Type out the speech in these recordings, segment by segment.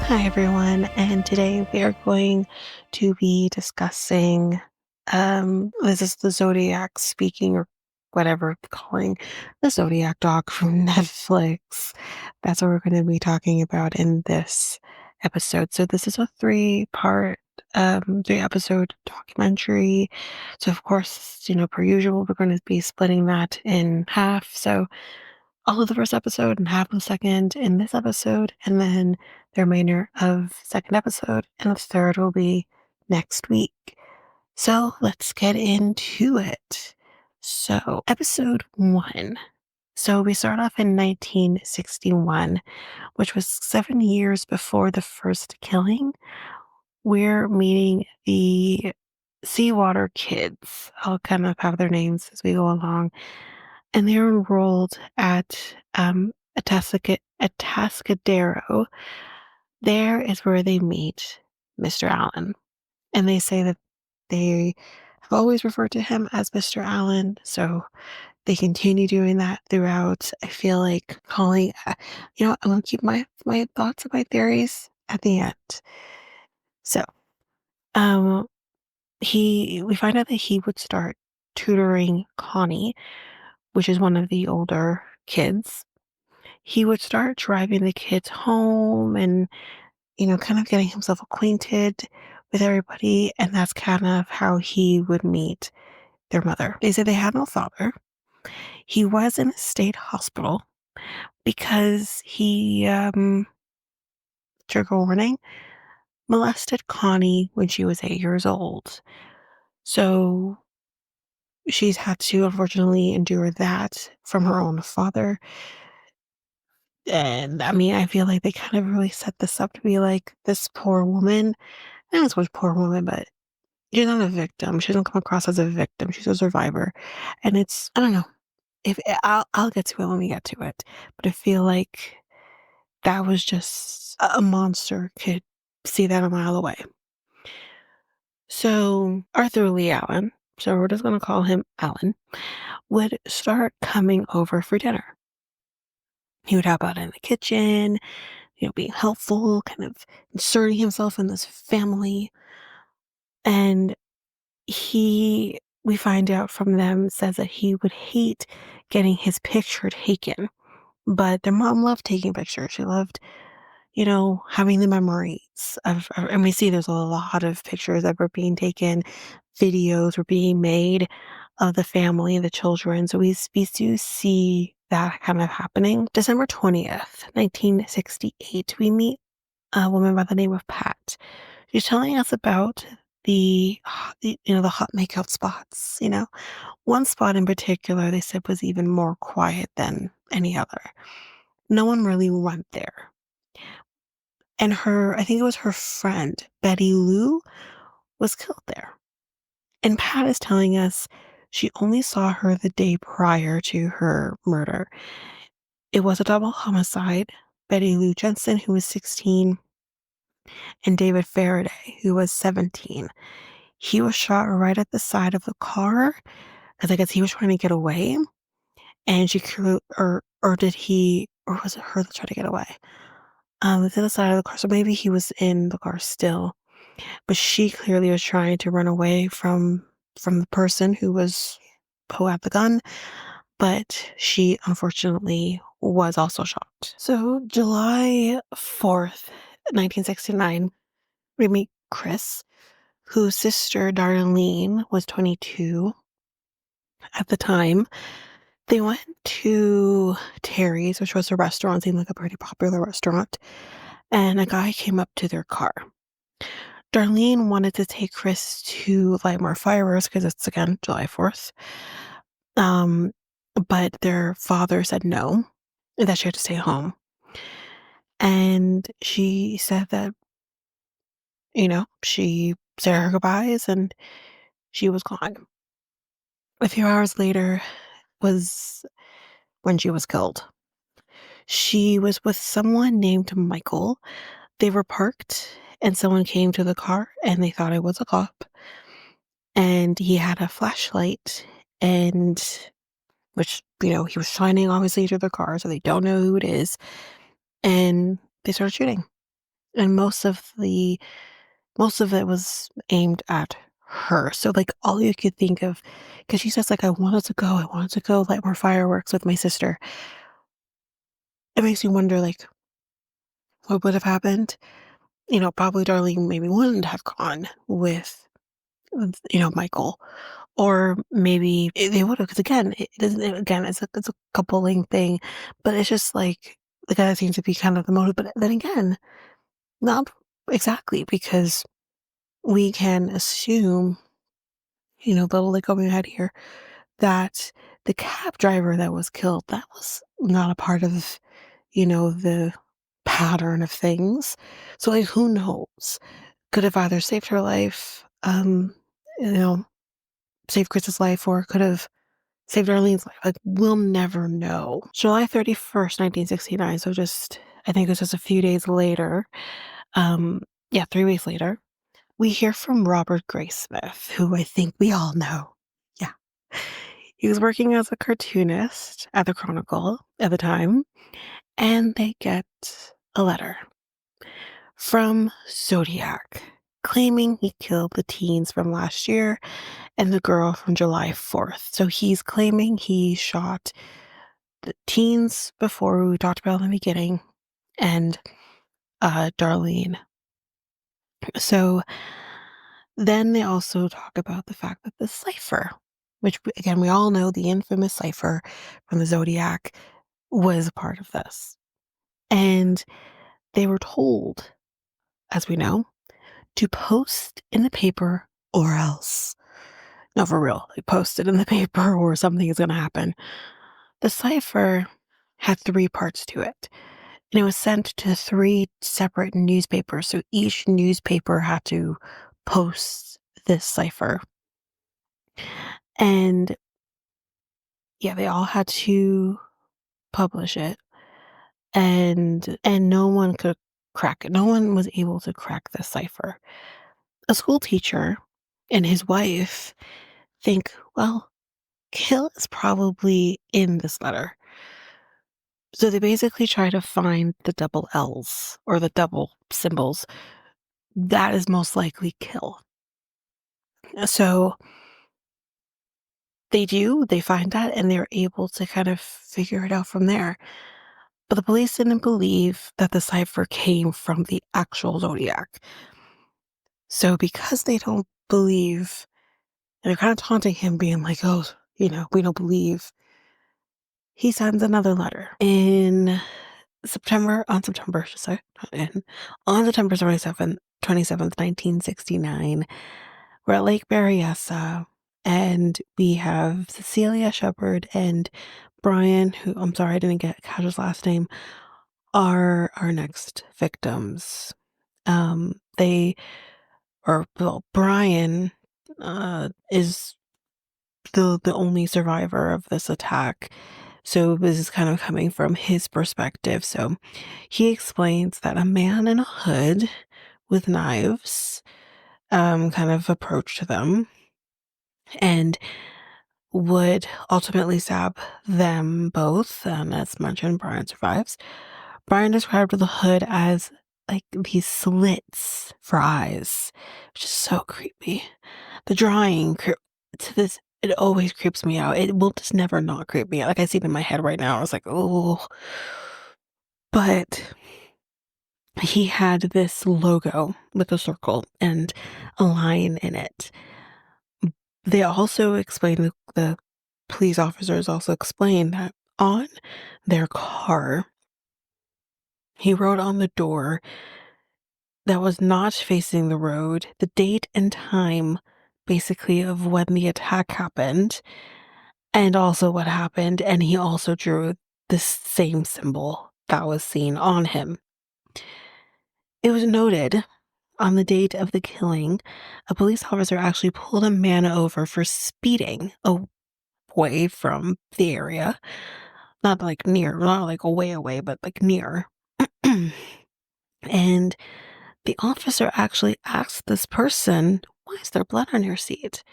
Hi, everyone, and today we are going to be discussing this is the Zodiac speaking, or whatever it's calling the Zodiac doc from Netflix. That's what we're going to be talking about in this episode. So this is a three episode documentary. So of course, per usual, we're going to be splitting that in half. So all of the first episode and half of the second in this episode, and then the remainder of second episode, and the third will be next week. So let's get into it. So, episode one. So, we start off in 1961, which was 7 years before the first killing. We're meeting the Seawater kids. I'll kind of have their names as we go along, and they're enrolled at Atascadero. There is where they meet Mr. Allen, and they say that they have always referred to him as Mr. Allen, so they continue doing that throughout. I feel like calling, I'm gonna keep my thoughts and my theories at the end. So, um, we find out that he would start tutoring Connie, which is one of the older kids. He would start driving the kids home and, kind of getting himself acquainted with everybody. And that's kind of how he would meet their mother. They said they had no father. He was in a state hospital because he, trigger warning, molested Connie when she was 8 years old. So she's had to unfortunately endure that from her own father. And I mean, I feel like they kind of really set this up to be like this poor woman. Not as much poor woman, but she's not a victim. She doesn't come across as a victim. She's a survivor. And I don't know. If I'll get to it when we get to it. But I feel like that was just a monster could see that a mile away. So Arthur Lee Allen, so we're just gonna call him Allen, would start coming over for dinner. He would help out in the kitchen, being helpful, kind of inserting himself in this family. And we find out from them, says that he would hate getting his picture taken, but their mom loved taking pictures. She loved, having the memories and we see there's a lot of pictures that were being taken, videos were being made of the family, the children. So we do see that kind of happening. December 20th, 1968, we meet a woman by the name of Pat. She's telling us about the hot makeout spots. One spot in particular they said was even more quiet than any other. No one really went there. And I think it was her friend, Betty Lou, was killed there. And Pat is telling us she only saw her the day prior to her murder. It was a double homicide. Betty Lou Jensen, who was 16, and David Faraday, who was 17. He was shot right at the side of the car because I guess he was trying to get away, and or did he, or was it her that tried to get away? It's at the side of the car, so maybe he was in the car still, but she clearly was trying to run away from the person who had the gun, but she unfortunately was also shot. So July 4th, 1969, we meet Chris, whose sister Darlene was 22 at the time. They went to Terry's, which was a restaurant, seemed like a pretty popular restaurant, and a guy came up to their car. Darlene wanted to take Chris to light more fireworks because it's, again, July 4th. Um, but their father said no, that she had to stay home. And she said that, she said her goodbyes and she was gone. A few hours later was when she was killed. She was with someone named Michael. They were parked and someone came to the car and they thought it was a cop. And he had a flashlight, and which, he was shining obviously through the car, so they don't know who it is. And they started shooting. and most of it was aimed at her. So, like, all you could think of, because she says, like, I wanted to go light more fireworks with my sister." It makes you wonder, like, what would have happened? Probably Darlene maybe wouldn't have gone with Michael, or maybe they would have. Because again, it doesn't. Again, it's a coupling thing, but it's just like the guy seems to be kind of the motive. But then again, not exactly, because we can assume, the little like going ahead here, that the cab driver that was killed, that was not a part of, the pattern of things. So, like, who knows? Could have either saved her life, you know, saved Chris's life, or could have saved Arlene's life. Like, we'll never know. July 31st, 1969. So I think it was just a few days later. Yeah, 3 weeks later, we hear from Robert Graysmith, who I think we all know. Yeah. He was working as a cartoonist at the Chronicle at the time, and they get a letter from Zodiac claiming he killed the teens from last year and the girl from July 4th. So he's claiming he shot the teens before, we talked about in the beginning, and Darlene. So then they also talk about the fact that the cipher, which again, we all know, the infamous cipher from the Zodiac, was a part of this. And they were told, as we know, to post in the paper or else. No, for real, like, post it in the paper or something is going to happen. The cipher had three parts to it, and it was sent to three separate newspapers. So each newspaper had to post this cipher. And yeah, they all had to publish it, and no one could crack it. No one was able to crack the cipher. A school teacher and his wife think, well, kill is probably in this letter. So they basically try to find the double L's or the double symbols. That is most likely kill. So they find that, and they're able to kind of figure it out from there. But the police didn't believe that the cipher came from the actual Zodiac. So because they don't believe, and they're kind of taunting him, being like, oh, we don't believe, he sends another letter sorry, not in, on September 27th, 1969. We're at Lake Berryessa, and we have Cecilia Shepard and Brian, who, I'm sorry, I didn't catch his last name, are our next victims. Brian is the only survivor of this attack. So this is kind of coming from his perspective. So he explains that a man in a hood with knives kind of approached them and would ultimately stab them both. As mentioned, Brian survives. Brian described the hood as like these slits for eyes, which is so creepy. The drawing to this, it always creeps me out. It will just never not creep me out. Like, I see it in my head right now. I was like, oh. But he had this logo with a circle and a line in it. They also explained, the police officers also explained that on their car, he wrote on the door that was not facing the road the date and time, basically, of when the attack happened and also what happened. And he also drew the same symbol that was seen on him. It was noted on the date of the killing, a police officer actually pulled a man over for speeding away from the area. Not like near, not like way away, but like near. And the officer actually asked this person, why is there blood on your seat?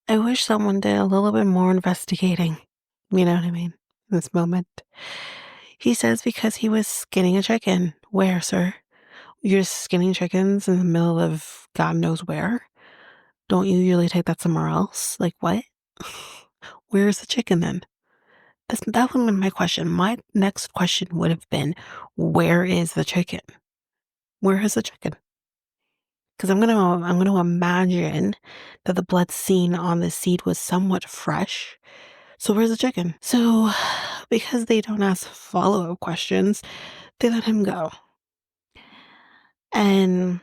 I wish someone did a little bit more investigating. You know what I mean? In this moment. He says because he was skinning a chicken. Where, sir? You're just skinning chickens in the middle of God knows where? Don't you usually take that somewhere else? Like, what? Where's the chicken then? That would have been my question. My next question would have been, where is the chicken? Where is the chicken? Because I'm gonna imagine that the blood seen on the seed was somewhat fresh. So where's the chicken? So because they don't ask follow-up questions, they let him go. And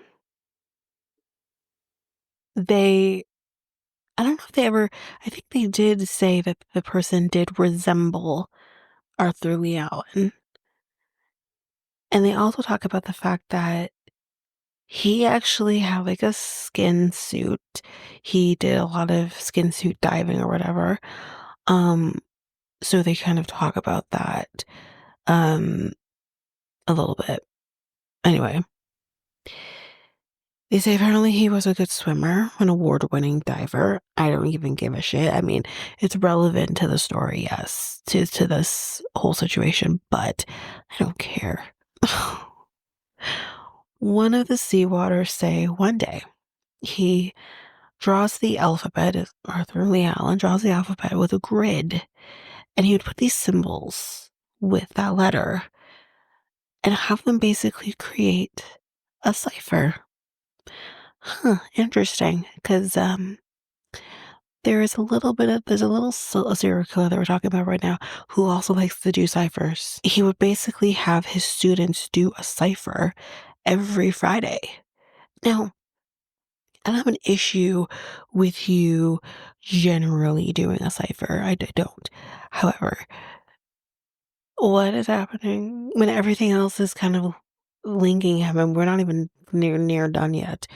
they I don't know if they ever I think they did say that the person did resemble Arthur Lee Allen. And they also talk about the fact that he actually had like a skin suit. He did a lot of skin suit diving or whatever. Um, so they kind of talk about that um a little bit. Anyway, they say apparently he was a good swimmer, an award-winning diver. I don't even give a shit. I mean, it's relevant to the story, yes, to this whole situation, but I don't care. One of the Seawaters say one day he draws the alphabet, Arthur Lee Allen draws the alphabet with a grid, and he would put these symbols with that letter and have them basically create a cipher. Huh, interesting, because there's a little serial killer that we're talking about right now who also likes to do ciphers. He would basically have his students do a cipher every Friday. Now, I don't have an issue with you generally doing a cipher. I don't. However, what is happening when everything else is kind of linking him and we're not even near done yet?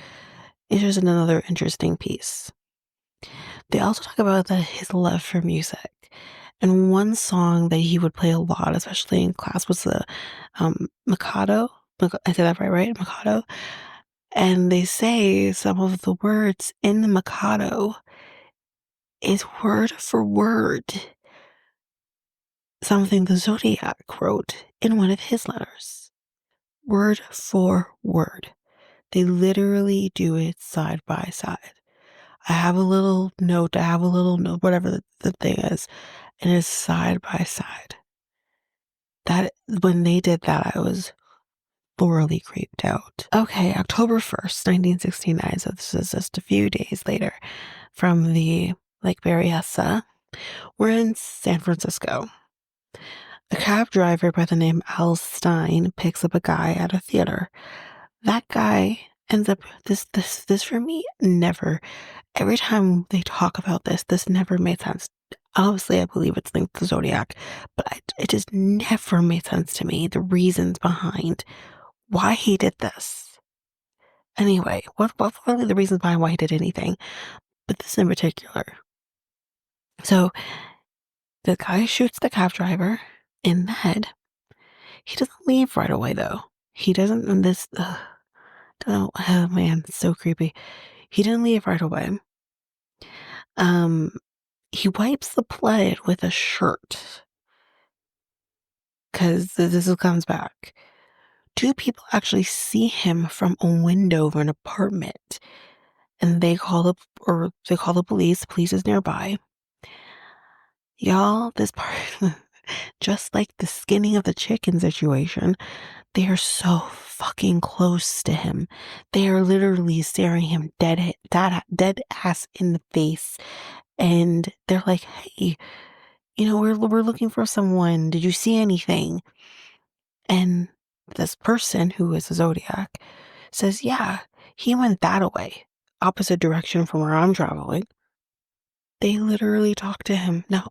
It's just another interesting piece. They also talk about his love for music. And one song that he would play a lot, especially in class, was the Mikado. I said that right? Mikado. And they say some of the words in the Mikado is word for word something the Zodiac wrote in one of his letters. Word for word. They literally do it side by side. I have a little note, whatever the thing is, and it's side by side. That when they did that, I was thoroughly creeped out. Okay, October 1st, 1969. So this is just a few days later from the Lake Berryessa. We're in San Francisco. A cab driver by the name Al Stein picks up a guy at a theater. That guy ends up this for me never. Every time they talk about this never made sense. Obviously, I believe it's linked to Zodiac, but it just never made sense to me. The reasons behind why he did this. Anyway, what were really the reasons behind why he did anything? But this in particular. So the guy shoots the cab driver in the head. He doesn't leave right away though. He doesn't. And this. Oh man, it's so creepy. He didn't leave right away. Um, he wipes the blood with a shirt because this comes back. Two people actually see him from a window of an apartment, and they call the police. The police is nearby. Y'all, this part, just like the skinning of the chicken situation, they are so fucking close to him. They are literally staring him dead ass in the face, and they're like, "Hey, we're looking for someone. Did you see anything?" And this person who is a Zodiac says, "Yeah, he went that way, opposite direction from where I'm traveling." They literally talked to him. Now,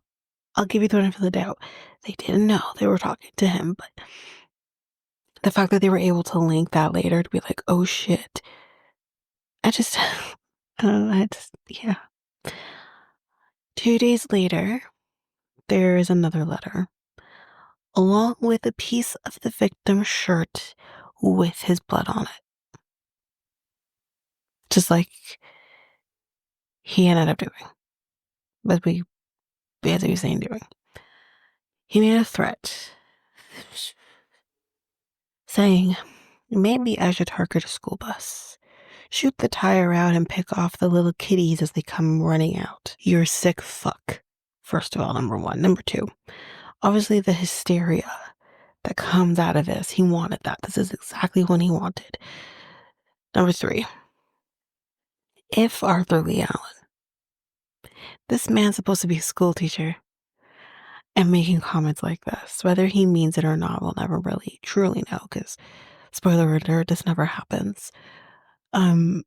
I'll give you the benefit of the doubt. They didn't know they were talking to him, but the fact that they were able to link that later to be like, oh shit. I just, I don't know, yeah. 2 days later, there is another letter, along with a piece of the victim's shirt with his blood on it. Just like he ended up doing, as we were saying, doing. He made a threat saying, Maybe I should target a school bus. Shoot the tire out and pick off the little kitties as they come running out. You're a sick fuck. First of all, number one. Number two, obviously the hysteria that comes out of this. He wanted that. This is exactly what he wanted. Number three, if Arthur Lee Allen, this man's supposed to be a school teacher, and making comments like this, whether he means it or not, we'll never really truly know because, spoiler alert, this never happens. Um,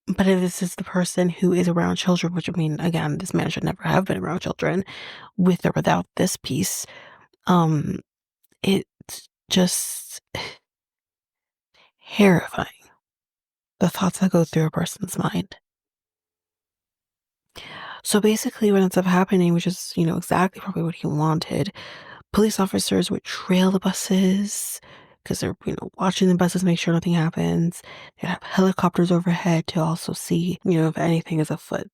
but if this is the person who is around children, which I mean, again, this man should never have been around children, with or without this piece, um, it's just terrifying, the thoughts that go through a person's mind. So basically, what ends up happening, which is, exactly probably what he wanted, police officers would trail the buses because they're, watching the buses, make sure nothing happens. They'd have helicopters overhead to also see, if anything is afoot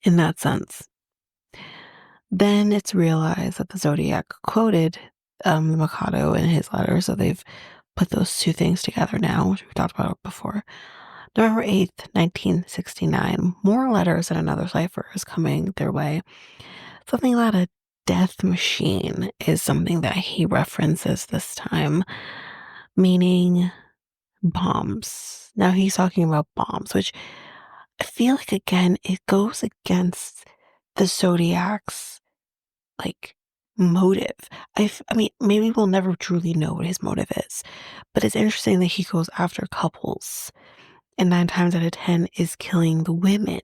in that sense. Then it's realized that the Zodiac quoted the Mikado in his letter, so they've put those two things together now, which we talked about before. November 8th, 1969, more letters and another cipher is coming their way. Something about a death machine is something that he references this time, meaning bombs. Now he's talking about bombs, which I feel like, again, it goes against the Zodiac's, like, motive. I mean, maybe we'll never truly know what his motive is, but it's interesting that he goes after couples and 9 times out of 10 is killing the women,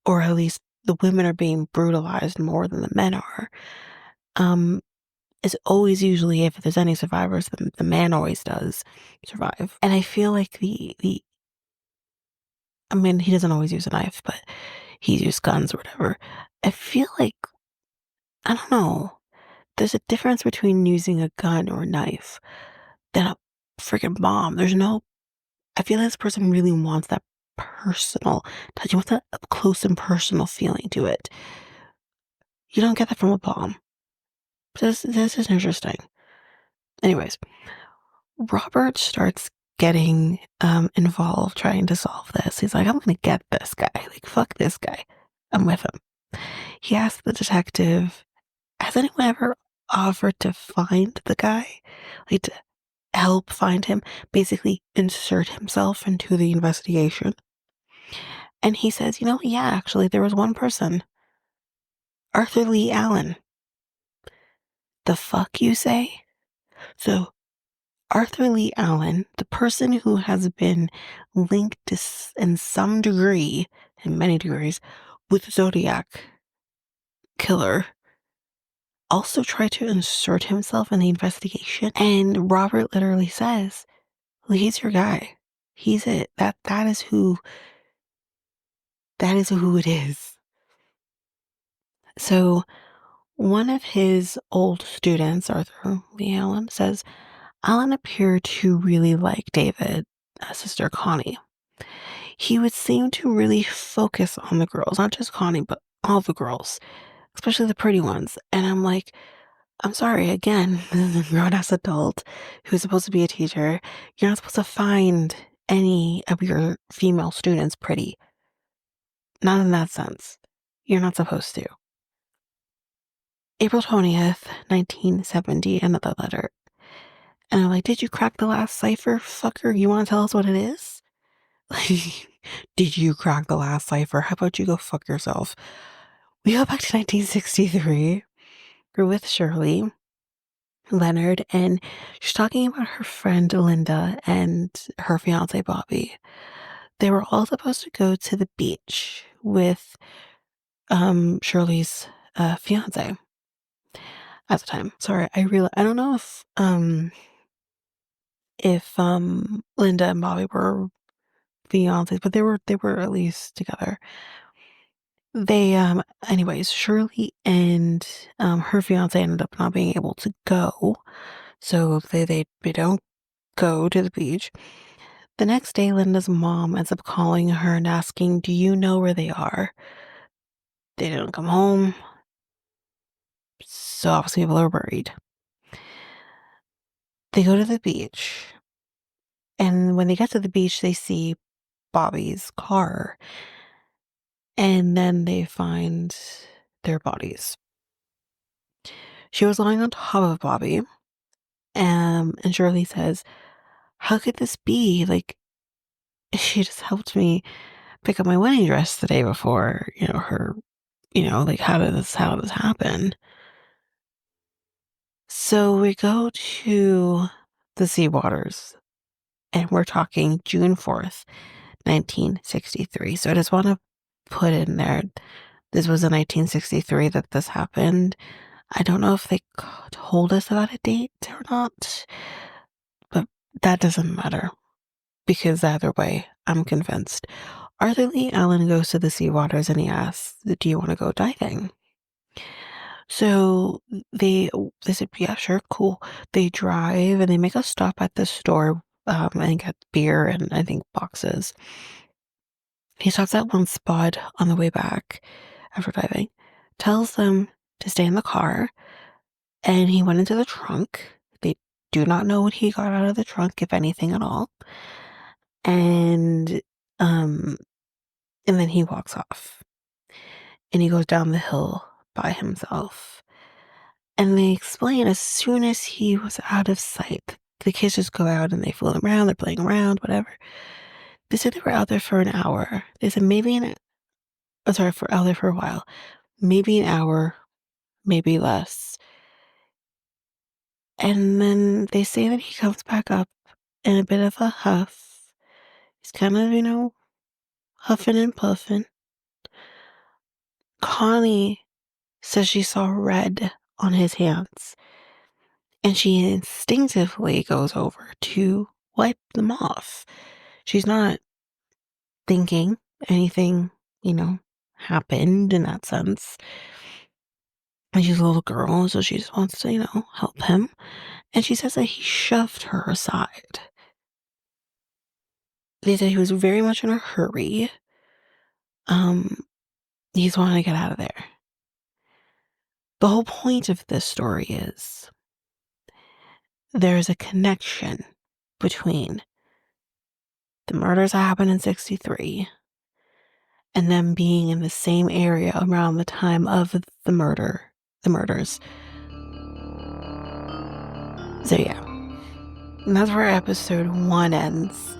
or at least the women are being brutalized more than the men are. It's always usually, if there's any survivors, the man always does survive. And I feel like the I mean, he doesn't always use a knife, but he's used guns or whatever. I feel like, I don't know, there's a difference between using a gun or a knife than a freaking bomb. I feel like this person really wants that personal touch. He wants that up close and personal feeling to it. You don't get that from a bomb. This is interesting. Anyways, Robert starts getting involved trying to solve this. He's like, I'm gonna get this guy. Like, fuck this guy. I'm with him. He asks the detective, has anyone ever offered to find the guy? Like, to help find him? Basically, insert himself into the investigation. And he says, yeah, actually, there was one person. Arthur Lee Allen. The fuck, you say? So, Arthur Lee Allen, the person who has been linked to, in some degree, in many degrees, with Zodiac Killer, also tried to insert himself in the investigation. And Robert literally says, well, he's your guy. He's it. That is who it is. So one of his old students, Arthur Lee Allen, says Allen appeared to really like David, sister Connie. He would seem to really focus on the girls, not just Connie, but all the girls, especially the pretty ones. And I'm like, I'm sorry, again, this is a grown-ass adult who's supposed to be a teacher. You're not supposed to find any of your female students pretty. Not in that sense. You're not supposed to. April 20th, 1970, another letter. And I'm like, did you crack the last cipher, fucker? You want to tell us what it is? Like, did you crack the last cipher? How about you go fuck yourself? We go back to 1963. We're with Shirley Leonard, and she's talking about her friend Linda and her fiance Bobby. They were all supposed to go to the beach with Shirley's fiance at the time. Sorry, I don't know if Linda and Bobby were fiancés, but they were at least together. They anyways, Shirley and her fiance ended up not being able to go. So they don't go to the beach. The next day, Linda's mom ends up calling her and asking, do you know where they are? They didn't come home. So obviously people are worried. They go to the beach, and when they get to the beach, they see Bobby's car, and then they find their bodies. She was lying on top of Bobby, and Shirley says, "How could this be? Like, she just helped me pick up my wedding dress the day before, like, how did this happen?" So we go to the Seawaters, and we're talking June 4th, 1963. So I just want to put in there, this was in 1963 that this happened. I don't know if they told us about a date or not, but that doesn't matter because either way, I'm convinced. Arthur Lee Allen goes to the Seawaters and he asks, "Do you want to go diving?" So they said, "Yeah, sure, cool." They drive and they make a stop at the store and get beer and I think boxes. He stops at one spot on the way back after diving, tells them to stay in the car, and he went into the trunk. They do not know what he got out of the trunk, if anything at all. And um and then he walks off and he goes down the hill by himself. And they explain as soon as he was out of sight, the kids just go out and they fool around, they're playing around, whatever. They said they were out there for an hour. They said for out there for a while, maybe an hour, maybe less. And then they say that he comes back up in a bit of a huff. He's kind of, huffing and puffing. Connie says she saw red on his hands, and she instinctively goes over to wipe them off. She's not thinking anything, happened in that sense. And she's a little girl, so she just wants to, help him. And she says that he shoved her aside. They said he was very much in a hurry. Um, he's wanting to get out of there. The whole point of this story is there's a connection between the murders that happened in 63 and them being in the same area around the time of the murders. So yeah, and that's where episode 1 ends.